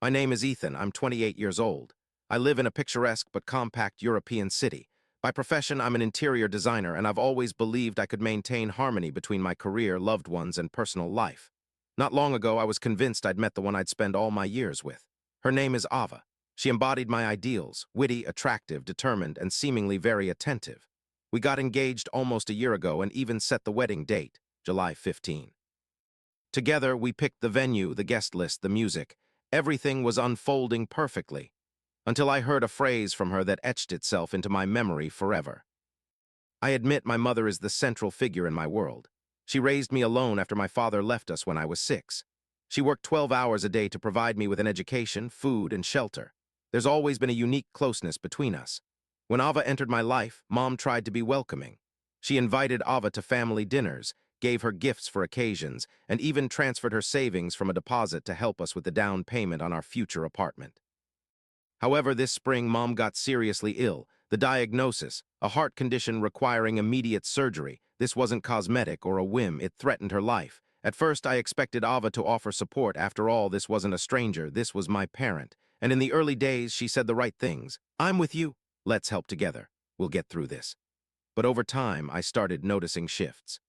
My name is Ethan. I'm 28 years old. I live in a picturesque but compact European city. By profession, I'm an interior designer, and I've always believed I could maintain harmony between my career, loved ones, and personal life. Not long ago, I was convinced I'd met the one I'd spend all my years with. Her name is Ava. She embodied my ideals, witty, attractive, determined, and seemingly very attentive. We got engaged almost a year ago and even set the wedding date, July 15. Together, we picked the venue, the guest list, the music. Everything was unfolding perfectly, until I heard a phrase from her that etched itself into my memory forever. I admit my mother is the central figure in my world. She raised me alone after my father left us when I was 6. She worked 12 hours a day to provide me with an education, food, and shelter. There's always been a unique closeness between us. When Ava entered my life, Mom tried to be welcoming. She invited Ava to family dinners, gave her gifts for occasions, and even transferred her savings from a deposit to help us with the down payment on our future apartment. However, this spring, Mom got seriously ill. The diagnosis, a heart condition requiring immediate surgery. This wasn't cosmetic or a whim, it threatened her life. At first, I expected Ava to offer support. After all, this wasn't a stranger, this was my parent. And in the early days, she said the right things. I'm with you. Let's help together. We'll get through this. But over time, I started noticing shifts.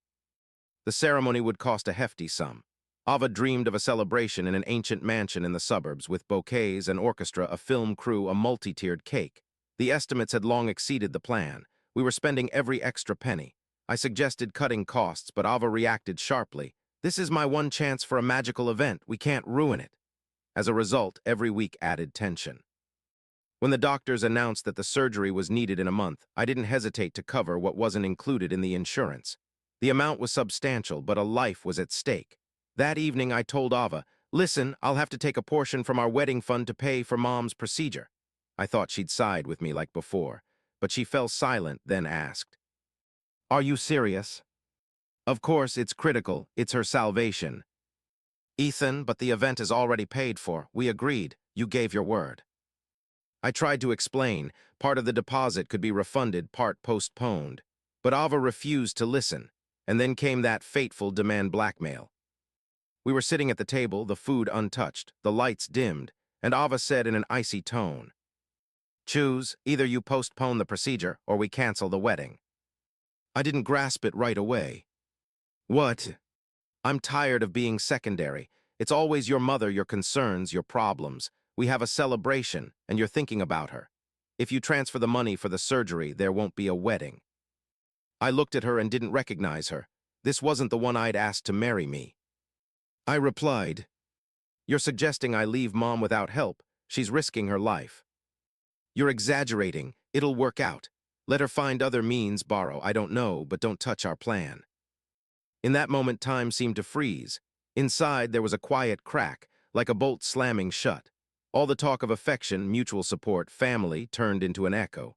The ceremony would cost a hefty sum. Ava dreamed of a celebration in an ancient mansion in the suburbs with bouquets, an orchestra, a film crew, a multi-tiered cake. The estimates had long exceeded the plan. We were spending every extra penny. I suggested cutting costs, but Ava reacted sharply. This is my one chance for a magical event. We can't ruin it. As a result, every week added tension. When the doctors announced that the surgery was needed in a month, I didn't hesitate to cover what wasn't included in the insurance. The amount was substantial, but a life was at stake. That evening, I told Ava, listen, I'll have to take a portion from our wedding fund to pay for Mom's procedure. I thought she'd side with me like before, but she fell silent, then asked, are you serious? Of course, it's critical. It's her salvation. Ethan, but the event is already paid for. We agreed. You gave your word. I tried to explain. Part of the deposit could be refunded, part postponed. But Ava refused to listen, and then came that fateful demand blackmail. We were sitting at the table, the food untouched, the lights dimmed, and Ava said in an icy tone, choose, either you postpone the procedure or we cancel the wedding. I didn't grasp it right away. What? I'm tired of being secondary. It's always your mother, your concerns, your problems. We have a celebration, and you're thinking about her. If you transfer the money for the surgery, there won't be a wedding. I looked at her and didn't recognize her. This wasn't the one I'd asked to marry me. I replied, you're suggesting I leave Mom without help. She's risking her life. You're exaggerating. It'll work out. Let her find other means, borrow, I don't know, but don't touch our plan. In that moment, time seemed to freeze. Inside, there was a quiet crack, like a bolt slamming shut. All the talk of affection, mutual support, family turned into an echo.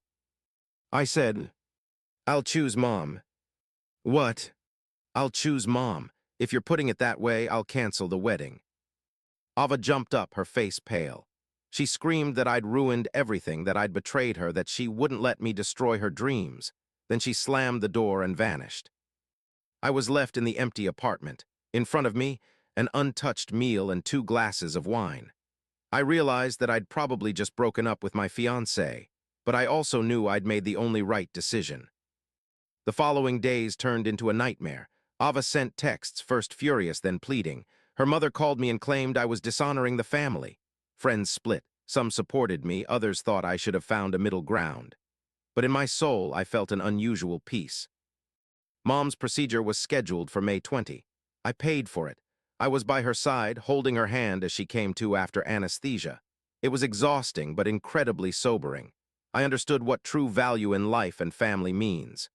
I said, I'll choose Mom. What? I'll choose Mom. If you're putting it that way, I'll cancel the wedding. Ava jumped up, her face pale. She screamed that I'd ruined everything, that I'd betrayed her, that she wouldn't let me destroy her dreams. Then she slammed the door and vanished. I was left in the empty apartment. In front of me, an untouched meal and 2 glasses of wine. I realized that I'd probably just broken up with my fiancée, but I also knew I'd made the only right decision. The following days turned into a nightmare. Ava sent texts, first furious, then pleading. Her mother called me and claimed I was dishonoring the family. Friends split. Some supported me, others thought I should have found a middle ground. But in my soul, I felt an unusual peace. Mom's procedure was scheduled for May 20. I paid for it. I was by her side, holding her hand as she came to after anesthesia. It was exhausting, but incredibly sobering. I understood what true value in life and family means.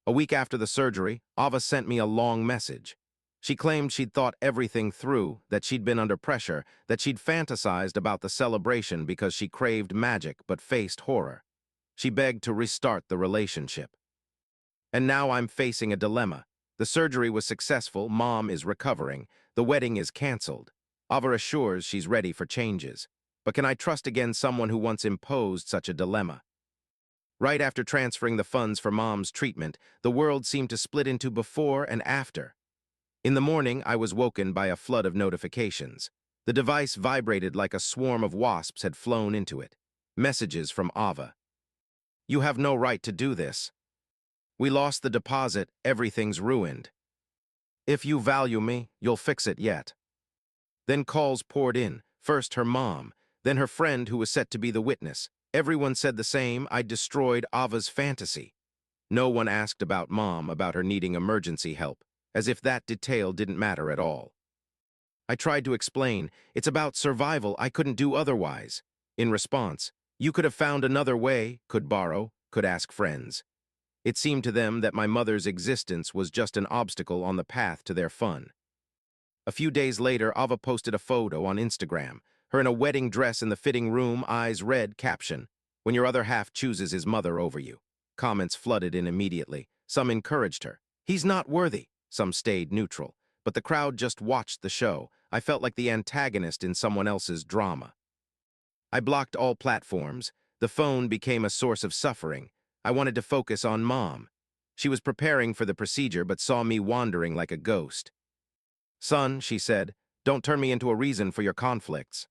A week after the surgery, Ava sent me a long message. She claimed she'd thought everything through, that she'd been under pressure, that she'd fantasized about the celebration because she craved magic but faced horror. She begged to restart the relationship. And now I'm facing a dilemma. The surgery was successful, Mom is recovering, the wedding is canceled. Ava assures she's ready for changes. But can I trust again someone who once imposed such a dilemma? Right after transferring the funds for Mom's treatment, the world seemed to split into before and after. In the morning, I was woken by a flood of notifications. The device vibrated like a swarm of wasps had flown into it. Messages from Ava. You have no right to do this. We lost the deposit, everything's ruined. If you value me, you'll fix it yet. Then calls poured in, first her mom, then her friend who was set to be the witness. Everyone said the same, I'd destroyed Ava's fantasy. No one asked about Mom, about her needing emergency help, as if that detail didn't matter at all. I tried to explain, it's about survival, I couldn't do otherwise. In response, you could have found another way, could borrow, could ask friends. It seemed to them that my mother's existence was just an obstacle on the path to their fun. A few days later, Ava posted a photo on Instagram, her in a wedding dress in the fitting room, eyes red, caption, when your other half chooses his mother over you. Comments flooded in immediately. Some encouraged her. He's not worthy. Some stayed neutral. But the crowd just watched the show. I felt like the antagonist in someone else's drama. I blocked all platforms. The phone became a source of suffering. I wanted to focus on Mom. She was preparing for the procedure but saw me wandering like a ghost. Son, she said, don't turn me into a reason for your conflicts.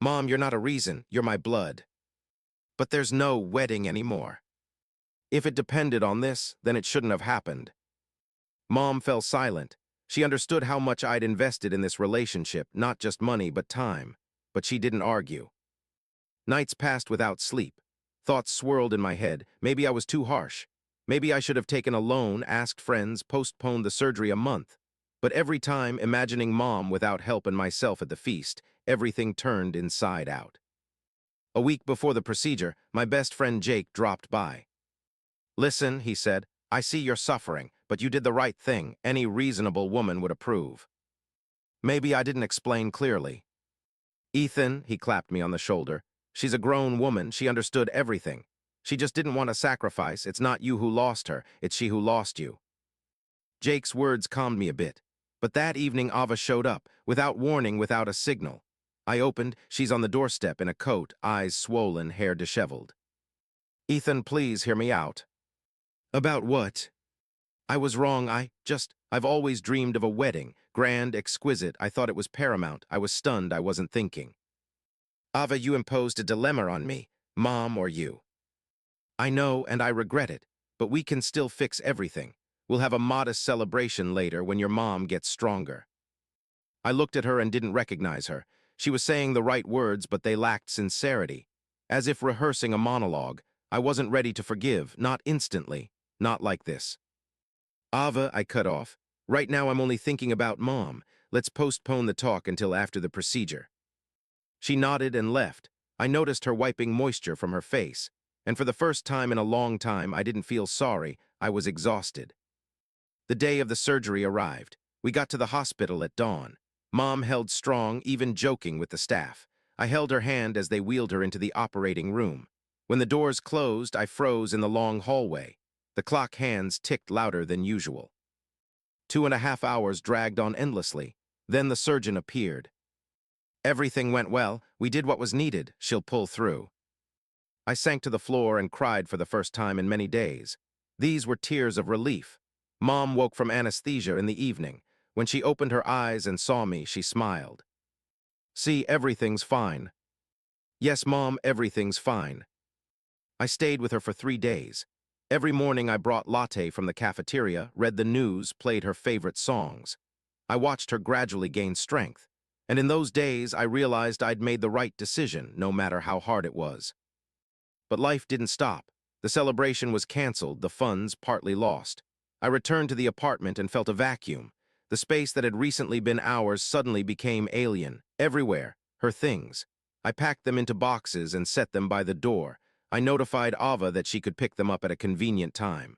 Mom, you're not a reason, you're my blood. But there's no wedding anymore. If it depended on this, then it shouldn't have happened. Mom fell silent. She understood how much I'd invested in this relationship, not just money but time. But she didn't argue. Nights passed without sleep. Thoughts swirled in my head. Maybe I was too harsh. Maybe I should have taken a loan, asked friends, postponed the surgery a month. But every time, imagining Mom without help and myself at the feast, everything turned inside out. A week before the procedure, my best friend Jake dropped by. Listen, he said, I see you're suffering, but you did the right thing. Any reasonable woman would approve. Maybe I didn't explain clearly. Ethan, he clapped me on the shoulder. She's a grown woman. She understood everything. She just didn't want a sacrifice. It's not you who lost her. It's she who lost you. Jake's words calmed me a bit. But that evening Ava showed up, without warning, without a signal. I opened, she's on the doorstep in a coat, eyes swollen, hair disheveled. Ethan, please hear me out. About what? I was wrong, I've always dreamed of a wedding, grand, exquisite, I thought it was paramount, I was stunned, I wasn't thinking. Ava, you imposed a dilemma on me, Mom or you. I know, and I regret it, but we can still fix everything. We'll have a modest celebration later when your mom gets stronger. I looked at her and didn't recognize her. She was saying the right words, but they lacked sincerity. As if rehearsing a monologue, I wasn't ready to forgive, not instantly, not like this. Ava, I cut off. Right now I'm only thinking about Mom. Let's postpone the talk until after the procedure. She nodded and left. I noticed her wiping moisture from her face, and for the first time in a long time I didn't feel sorry, I was exhausted. The day of the surgery arrived. We got to the hospital at dawn. Mom held strong, even joking with the staff. I held her hand as they wheeled her into the operating room. When the doors closed, I froze in the long hallway. The clock hands ticked louder than usual. 2.5 hours dragged on endlessly. Then the surgeon appeared. Everything went well. We did what was needed. She'll pull through. I sank to the floor and cried for the first time in many days. These were tears of relief. Mom woke from anesthesia in the evening. When she opened her eyes and saw me, she smiled. See, everything's fine. Yes, Mom, everything's fine. I stayed with her for 3 days. Every morning I brought latte from the cafeteria, read the news, played her favorite songs. I watched her gradually gain strength. And in those days, I realized I'd made the right decision, no matter how hard it was. But life didn't stop. The celebration was canceled, the funds partly lost. I returned to the apartment and felt a vacuum. The space that had recently been ours suddenly became alien. Everywhere, her things. I packed them into boxes and set them by the door. I notified Ava that she could pick them up at a convenient time.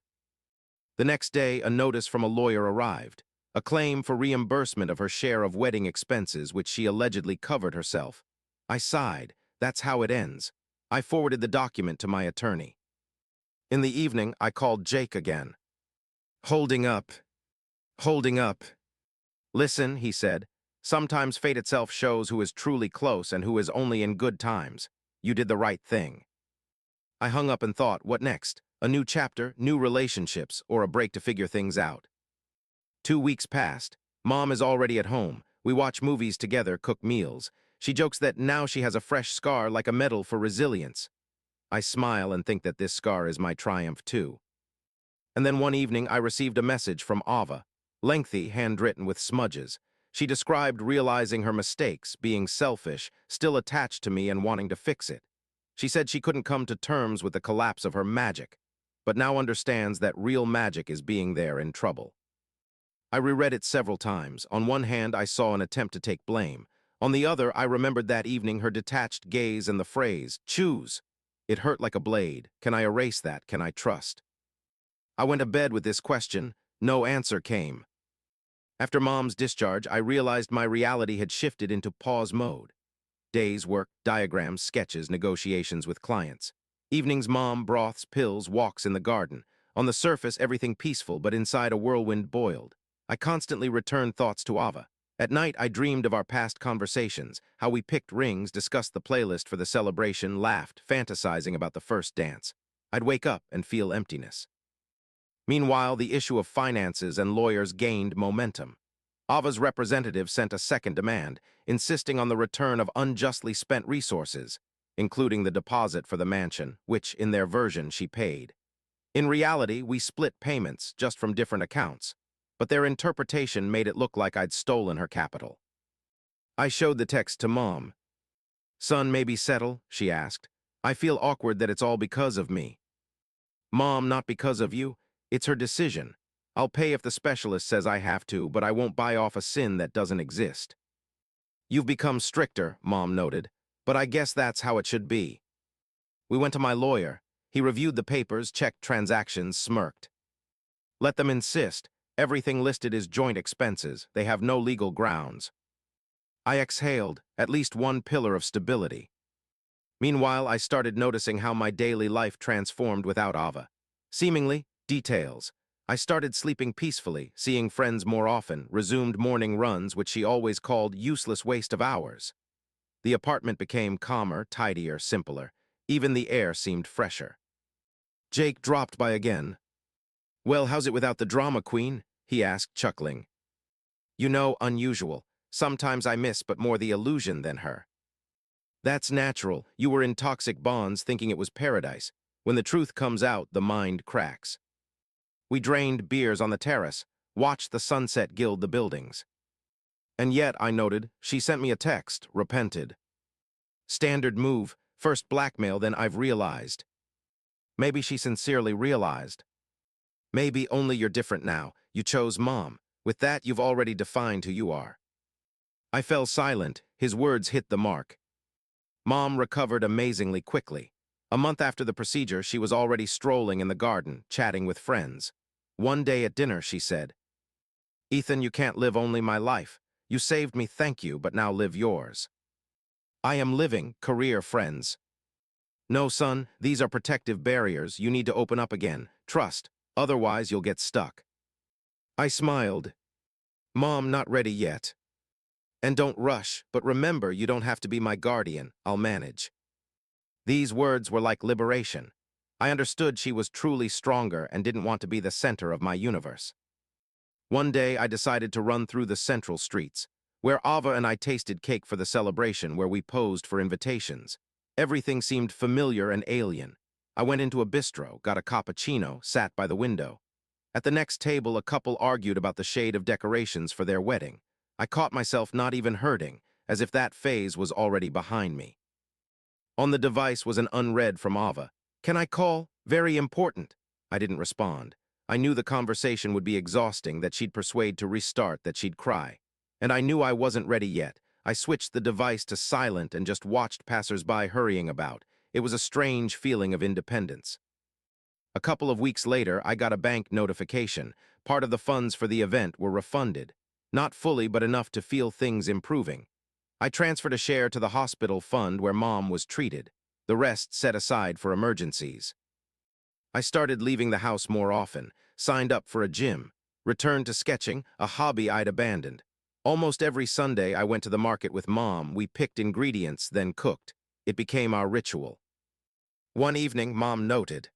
The next day, a notice from a lawyer arrived. A claim for reimbursement of her share of wedding expenses, which she allegedly covered herself. I sighed. That's how it ends. I forwarded the document to my attorney. In the evening, I called Jake again. Holding up. Listen, he said. Sometimes fate itself shows who is truly close and who is only in good times. You did the right thing. I hung up and thought, what next? A new chapter, new relationships, or a break to figure things out? 2 weeks passed. Mom is already at home. We watch movies together, cook meals. She jokes that now she has a fresh scar like a medal for resilience. I smile and think that this scar is my triumph too. And then one evening I received a message from Ava, lengthy, handwritten with smudges. She described realizing her mistakes, being selfish, still attached to me and wanting to fix it. She said she couldn't come to terms with the collapse of her magic, but now understands that real magic is being there in trouble. I reread it several times. On one hand, I saw an attempt to take blame. On the other, I remembered that evening her detached gaze and the phrase, "Choose." It hurt like a blade. Can I erase that? Can I trust? I went to bed with this question. No answer came. After Mom's discharge, I realized my reality had shifted into pause mode. Days, work, diagrams, sketches, negotiations with clients. Evenings, Mom, broths, pills, walks in the garden. On the surface, everything peaceful, but inside a whirlwind boiled. I constantly returned thoughts to Ava. At night, I dreamed of our past conversations, how we picked rings, discussed the playlist for the celebration, laughed, fantasizing about the first dance. I'd wake up and feel emptiness. Meanwhile, the issue of finances and lawyers gained momentum. Ava's representative sent a second demand, insisting on the return of unjustly spent resources, including the deposit for the mansion, which, in their version, she paid. In reality, we split payments, just from different accounts, but their interpretation made it look like I'd stolen her capital. I showed the text to Mom. "Son, maybe settle?" she asked. "I feel awkward that it's all because of me." "Mom, not because of you. It's her decision. I'll pay if the specialist says I have to, but I won't buy off a sin that doesn't exist." "You've become stricter," Mom noted, "but I guess that's how it should be." We went to my lawyer. He reviewed the papers, checked transactions, smirked. "Let them insist. Everything listed is joint expenses. They have no legal grounds." I exhaled, at least one pillar of stability. Meanwhile, I started noticing how my daily life transformed without Ava. Seemingly, details. I started sleeping peacefully, seeing friends more often, resumed morning runs, which she always called useless waste of hours. The apartment became calmer, tidier, simpler. Even the air seemed fresher. Jake dropped by again. "Well, how's it without the drama queen?" he asked, chuckling. "You know, unusual. Sometimes I miss but more the illusion than her." "That's natural. You were in toxic bonds thinking it was paradise. When the truth comes out, the mind cracks." We drained beers on the terrace, watched the sunset gild the buildings. And yet, I noted, she sent me a text, repented. Standard move, first blackmail, then I've realized. Maybe she sincerely realized. Maybe only you're different now. You chose Mom. With that, you've already defined who you are. I fell silent. His words hit the mark. Mom recovered amazingly quickly. A month after the procedure, she was already strolling in the garden, chatting with friends. One day at dinner, she said, "Ethan, you can't live only my life. You saved me, thank you, but now live yours." "I am living, career, friends." "No, son, these are protective barriers. You need to open up again. Trust, otherwise you'll get stuck." I smiled. "Mom, not ready yet. And don't rush, but remember, you don't have to be my guardian. I'll manage." These words were like liberation. I understood she was truly stronger and didn't want to be the center of my universe. One day, I decided to run through the central streets, where Ava and I tasted cake for the celebration, where we posed for invitations. Everything seemed familiar and alien. I went into a bistro, got a cappuccino, sat by the window. At the next table, a couple argued about the shade of decorations for their wedding. I caught myself not even hurting, as if that phase was already behind me. On the device was an unread from Ava. "Can I call? Very important." I didn't respond. I knew the conversation would be exhausting, that she'd persuade to restart, that she'd cry. And I knew I wasn't ready yet. I switched the device to silent and just watched passers-by hurrying about. It was a strange feeling of independence. A couple of weeks later, I got a bank notification. Part of the funds for the event were refunded. Not fully, but enough to feel things improving. I transferred a share to the hospital fund where Mom was treated. The rest set aside for emergencies. I started leaving the house more often, signed up for a gym, returned to sketching, a hobby I'd abandoned. Almost every Sunday, I went to the market with Mom. We picked ingredients, then cooked. It became our ritual. One evening, Mom noted,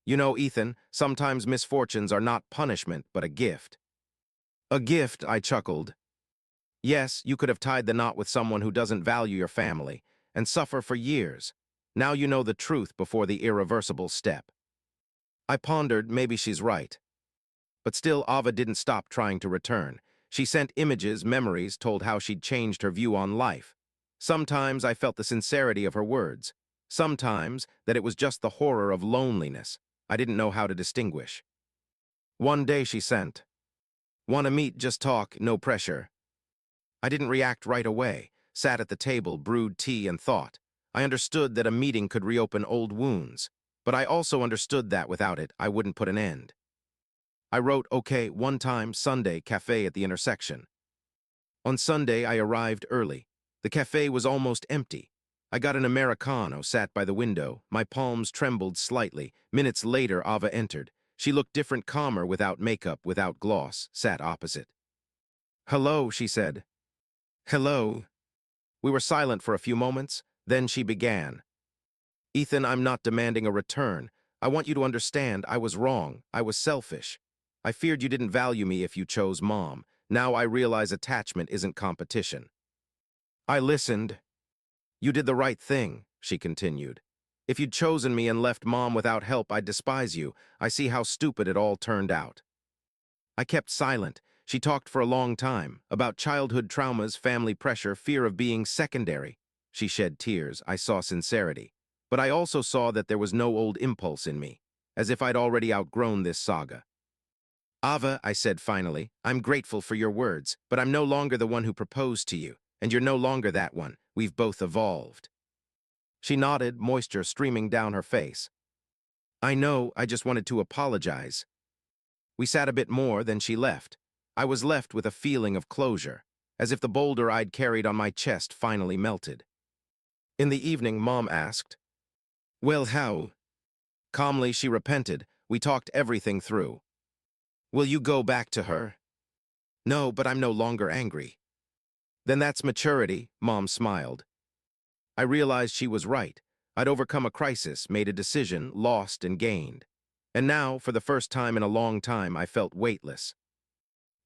"You know, Ethan, sometimes misfortunes are not punishment, but a gift." "A gift," I chuckled. Yes, you could have tied the knot with someone who doesn't value your family and suffer for years. Now you know the truth before the irreversible step. I pondered, maybe she's right. But still, Ava didn't stop trying to return. She sent images, memories, told how she'd changed her view on life. Sometimes I felt the sincerity of her words. Sometimes that it was just the horror of loneliness. I didn't know how to distinguish. One day she sent, "Want to meet, just talk, no pressure." I didn't react right away, sat at the table, brewed tea, and thought. I understood that a meeting could reopen old wounds, but I also understood that without it, I wouldn't put an end. I wrote, "Okay, one time, Sunday, cafe at the intersection." On Sunday, I arrived early. The cafe was almost empty. I got an Americano, sat by the window. My palms trembled slightly. Minutes later, Ava entered. She looked different, calmer, without makeup, without gloss, sat opposite. "Hello," she said. "Hello." We were silent for a few moments. Then she began. "Ethan, I'm not demanding a return. I want you to understand I was wrong. I was selfish. I feared you didn't value me if you chose Mom. Now I realize attachment isn't competition." I listened. "You did the right thing," she continued. "If you'd chosen me and left Mom without help, I'd despise you. I see how stupid it all turned out." I kept silent. She talked for a long time, about childhood traumas, family pressure, fear of being secondary. She shed tears. I saw sincerity. But I also saw that there was no old impulse in me, as if I'd already outgrown this saga. "Ava," I said finally, "I'm grateful for your words, but I'm no longer the one who proposed to you, and you're no longer that one. We've both evolved." She nodded, moisture streaming down her face. "I know, I just wanted to apologize." We sat a bit more, then she left. I was left with a feeling of closure, as if the boulder I'd carried on my chest finally melted. In the evening, Mom asked, "Well, how?" Calmly, she repented. We talked everything through. "Will you go back to her?" "No, but I'm no longer angry." "Then that's maturity," Mom smiled. I realized she was right. I'd overcome a crisis, made a decision, lost and gained. And now, for the first time in a long time, I felt weightless.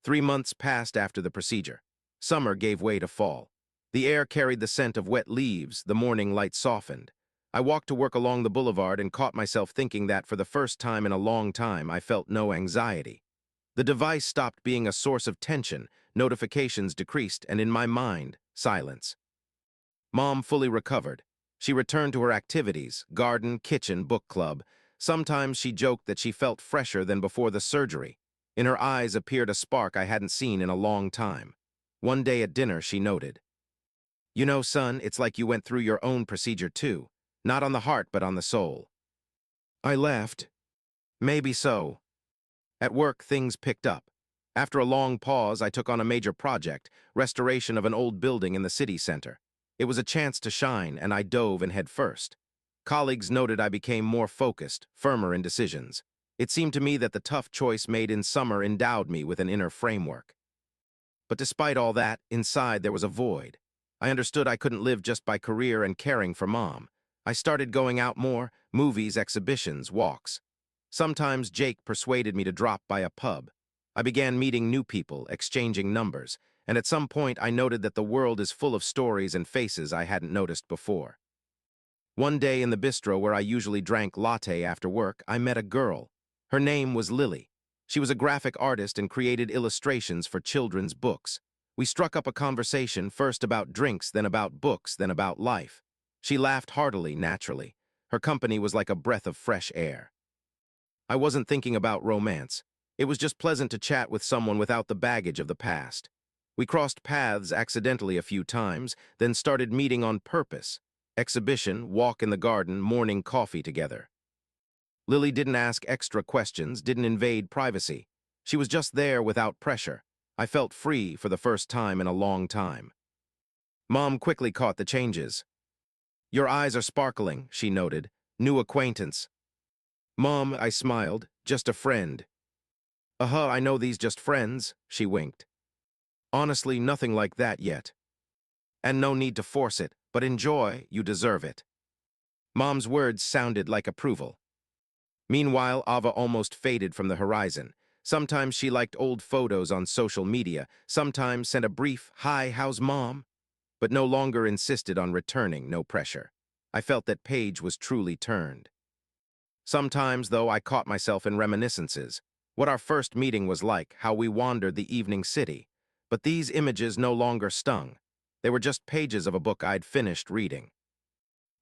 3 months passed after the procedure. Summer gave way to fall. The air carried the scent of wet leaves, the morning light softened. I walked to work along the boulevard and caught myself thinking that for the first time in a long time, I felt no anxiety. The device stopped being a source of tension, notifications decreased, and in my mind, silence. Mom fully recovered. She returned to her activities, garden, kitchen, book club. Sometimes she joked that she felt fresher than before the surgery. In her eyes appeared a spark I hadn't seen in a long time. One day at dinner, she noted, "You know, son, it's like you went through your own procedure too. Not on the heart, but on the soul." I laughed. "Maybe so." At work, things picked up. After a long pause, I took on a major project, restoration of an old building in the city center. It was a chance to shine, and I dove in head first. Colleagues noted I became more focused, firmer in decisions. It seemed to me that the tough choice made in summer endowed me with an inner framework. But despite all that, inside there was a void. I understood I couldn't live just by career and caring for Mom. I started going out more, movies, exhibitions, walks. Sometimes Jake persuaded me to drop by a pub. I began meeting new people, exchanging numbers, and at some point I noted that the world is full of stories and faces I hadn't noticed before. One day in the bistro where I usually drank latte after work, I met a girl. Her name was Lily. She was a graphic artist and created illustrations for children's books. We struck up a conversation, first about drinks, then about books, then about life. She laughed heartily, naturally. Her company was like a breath of fresh air. I wasn't thinking about romance. It was just pleasant to chat with someone without the baggage of the past. We crossed paths accidentally a few times, then started meeting on purpose. Exhibition, walk in the garden, morning coffee together. Lily didn't ask extra questions, didn't invade privacy. She was just there without pressure. I felt free for the first time in a long time. Mom quickly caught the changes. "Your eyes are sparkling," she noted. "New acquaintance." "Mom," I smiled, "just a friend." I know these just friends," she winked. "Honestly, nothing like that yet. And no need to force it, but enjoy, you deserve it." Mom's words sounded like approval. Meanwhile, Ava almost faded from the horizon. Sometimes she liked old photos on social media, sometimes sent a brief, "Hi, how's mom?" but no longer insisted on returning, no pressure. I felt that page was truly turned. Sometimes, though, I caught myself in reminiscences, what our first meeting was like, how we wandered the evening city. But these images no longer stung. They were just pages of a book I'd finished reading.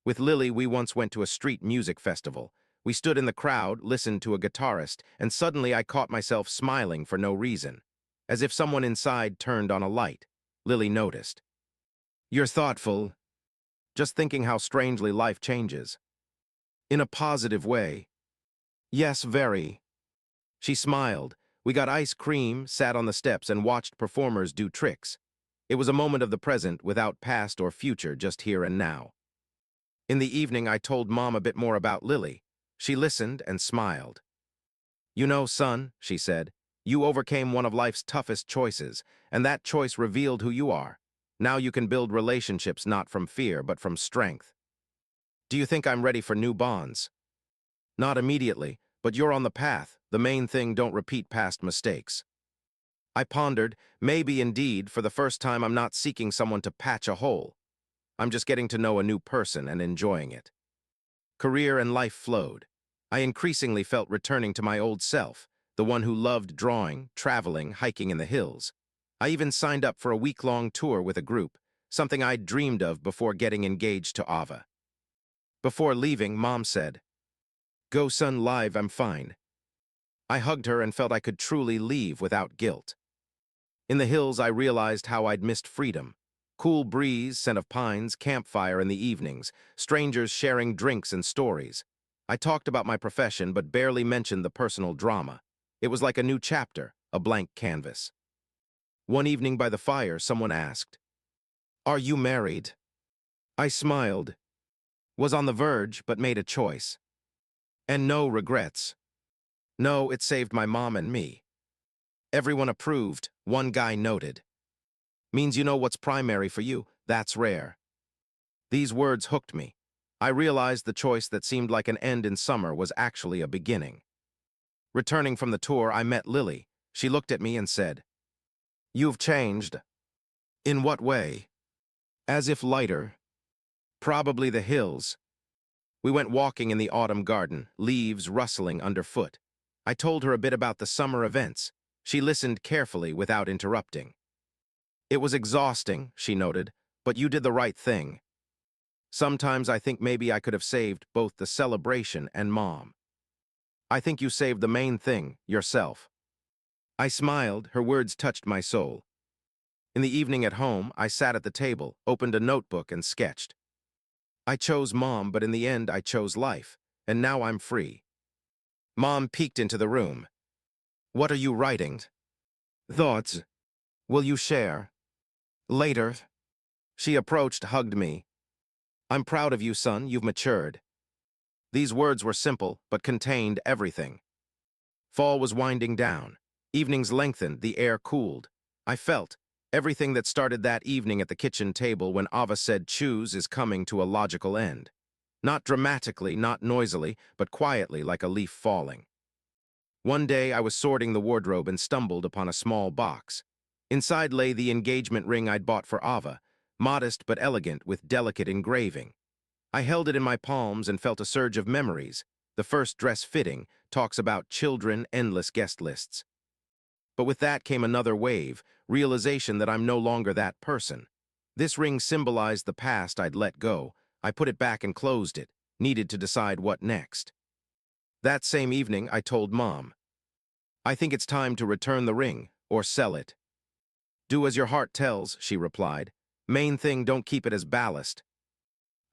With Lily, we once went to a street music festival. We stood in the crowd, listened to a guitarist, and suddenly I caught myself smiling for no reason, as if someone inside turned on a light. Lily noticed. "You're thoughtful." Just thinking how strangely life changes. In a positive way. "Yes, very." She smiled. We got ice cream, sat on the steps, and watched performers do tricks. It was a moment of the present, without past or future, just here and now. In the evening, I told Mom a bit more about Lily. She listened and smiled. "You know, son," she said, "you overcame one of life's toughest choices, and that choice revealed who you are. Now you can build relationships not from fear, but from strength. Do you think I'm ready for new bonds?" "Not immediately, but you're on the path. The main thing, don't repeat past mistakes." I pondered, maybe indeed, for the first time I'm not seeking someone to patch a hole. I'm just getting to know a new person and enjoying it. Career and life flowed. I increasingly felt returning to my old self, the one who loved drawing, traveling, hiking in the hills. I even signed up for a week-long tour with a group, something I'd dreamed of before getting engaged to Ava. Before leaving, Mom said, "Go, son, live, I'm fine." I hugged her and felt I could truly leave without guilt. In the hills, I realized how I'd missed freedom. Cool breeze, scent of pines, campfire in the evenings, strangers sharing drinks and stories. I talked about my profession but barely mentioned the personal drama. It was like a new chapter, a blank canvas. One evening by the fire, someone asked, "Are you married?" I smiled, was on the verge, but made a choice. And no regrets. No, it saved my mom and me. Everyone approved, one guy noted. "Means you know what's primary for you, that's rare." These words hooked me. I realized the choice that seemed like an end in summer was actually a beginning. Returning from the tour, I met Lily. She looked at me and said, "You've changed." "In what way?" "As if lighter." "Probably the hills." We went walking in the autumn garden, leaves rustling underfoot. I told her a bit about the summer events. She listened carefully without interrupting. "It was exhausting," she noted, "but you did the right thing." Sometimes I think maybe I could have saved both the celebration and Mom. "I think you saved the main thing, yourself." I smiled, her words touched my soul. In the evening at home, I sat at the table, opened a notebook and sketched. I chose Mom, but in the end I chose life, and now I'm free. Mom peeked into the room. "What are you writing?" "Thoughts." "Will you share?" "Later." She approached, hugged me. "I'm proud of you, son, you've matured." These words were simple, but contained everything. Fall was winding down. Evenings lengthened, the air cooled. I felt everything that started that evening at the kitchen table when Ava said choose is coming to a logical end. Not dramatically, not noisily, but quietly like a leaf falling. One day I was sorting the wardrobe and stumbled upon a small box. Inside lay the engagement ring I'd bought for Ava, modest but elegant with delicate engraving. I held it in my palms and felt a surge of memories. The first dress fitting talks about children, endless guest lists. But with that came another wave, realization that I'm no longer that person. This ring symbolized the past I'd let go. I put it back and closed it, needed to decide what next. That same evening, I told Mom, "I think it's time to return the ring, or sell it." "Do as your heart tells," she replied. "Main thing, don't keep it as ballast."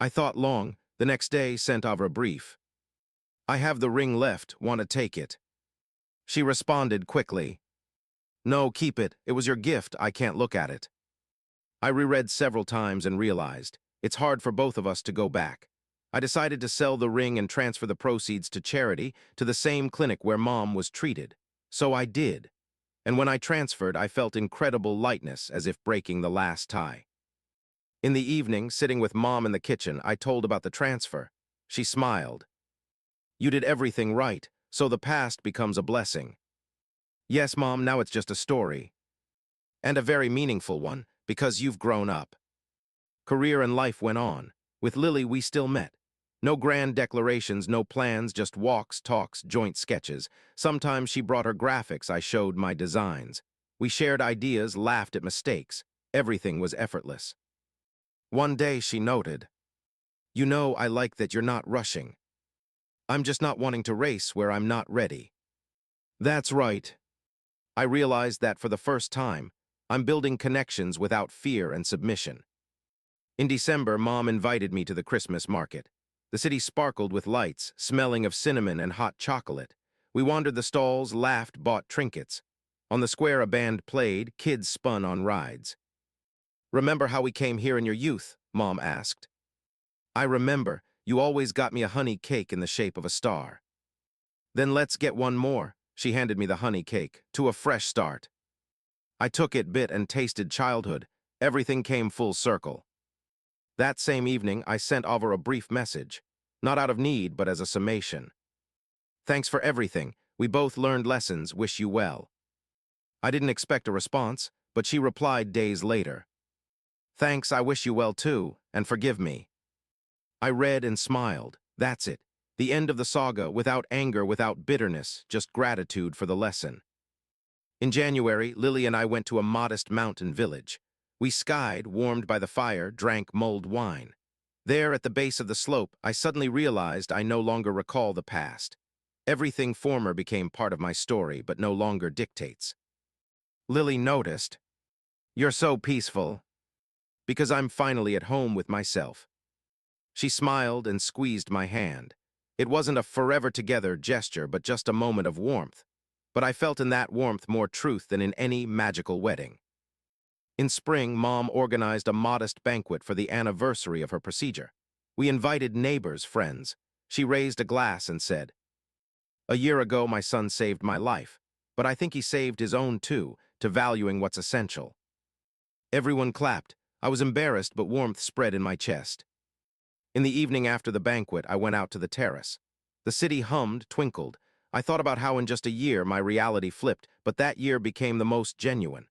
I thought long. The next day, sent Ava a brief. "I have the ring left, want to take it?" She responded quickly, "No, keep it. It was your gift, I can't look at it." I reread several times and realized it's hard for both of us to go back. I decided to sell the ring and transfer the proceeds to charity, to the same clinic where Mom was treated. So I did. And when I transferred, I felt incredible lightness, as if breaking the last tie. In the evening, sitting with Mom in the kitchen, I told about the transfer. She smiled. "You did everything right, so the past becomes a blessing." Yes, Mom, now it's just a story. And a very meaningful one, because you've grown up. Career and life went on. With Lily, we still met. No grand declarations, no plans, just walks, talks, joint sketches. Sometimes she brought her graphics, I showed my designs. We shared ideas, laughed at mistakes. Everything was effortless. One day she noted, "You know, I like that you're not rushing. I'm just not wanting to race where I'm not ready." That's right. I realized that for the first time, I'm building connections without fear and submission. In December, Mom invited me to the Christmas market. The city sparkled with lights, smelling of cinnamon and hot chocolate. We wandered the stalls, laughed, bought trinkets. On the square, a band played, kids spun on rides. "Remember how we came here in your youth?" Mom asked. "I remember. You always got me a honey cake in the shape of a star." "Then let's get one more." She handed me the honey cake, "to a fresh start." I took it, bit, and tasted childhood. Everything came full circle. That same evening, I sent Ava a brief message, not out of need, but as a summation. "Thanks for everything. We both learned lessons. Wish you well." I didn't expect a response, but she replied days later. "Thanks, I wish you well too, and forgive me." I read and smiled. That's it. The end of the saga, without anger, without bitterness, just gratitude for the lesson. In January, Lily and I went to a modest mountain village. We skied, warmed by the fire, drank mulled wine. There, at the base of the slope, I suddenly realized I no longer recall the past. Everything former became part of my story, but no longer dictates. Lily noticed, "You're so peaceful." "Because I'm finally at home with myself." She smiled and squeezed my hand. It wasn't a forever together gesture, but just a moment of warmth. But I felt in that warmth more truth than in any magical wedding. In spring, Mom organized a modest banquet for the anniversary of her procedure. We invited neighbors, friends. She raised a glass and said, "A year ago, my son saved my life, but I think he saved his own too, to valuing what's essential." Everyone clapped. I was embarrassed, but warmth spread in my chest. In the evening after the banquet, I went out to the terrace. The city hummed, twinkled. I thought about how in just a year my reality flipped, but that year became the most genuine.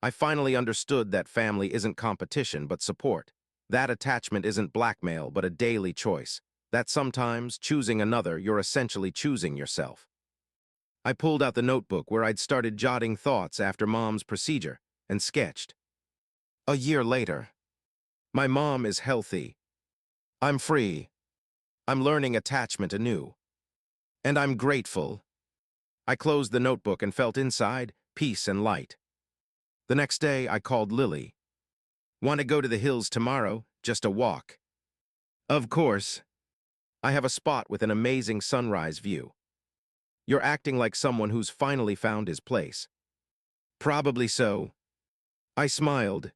I finally understood that family isn't competition, but support. That attachment isn't blackmail, but a daily choice. That sometimes, choosing another, you're essentially choosing yourself. I pulled out the notebook where I'd started jotting thoughts after Mom's procedure and sketched. A year later. My mom is healthy. I'm free. I'm learning attachment anew. And I'm grateful. I closed the notebook and felt inside peace and light. The next day, I called Lily. "Want to go to the hills tomorrow? Just a walk." "Of course. I have a spot with an amazing sunrise view." "You're acting like someone who's finally found his place." "Probably so." I smiled.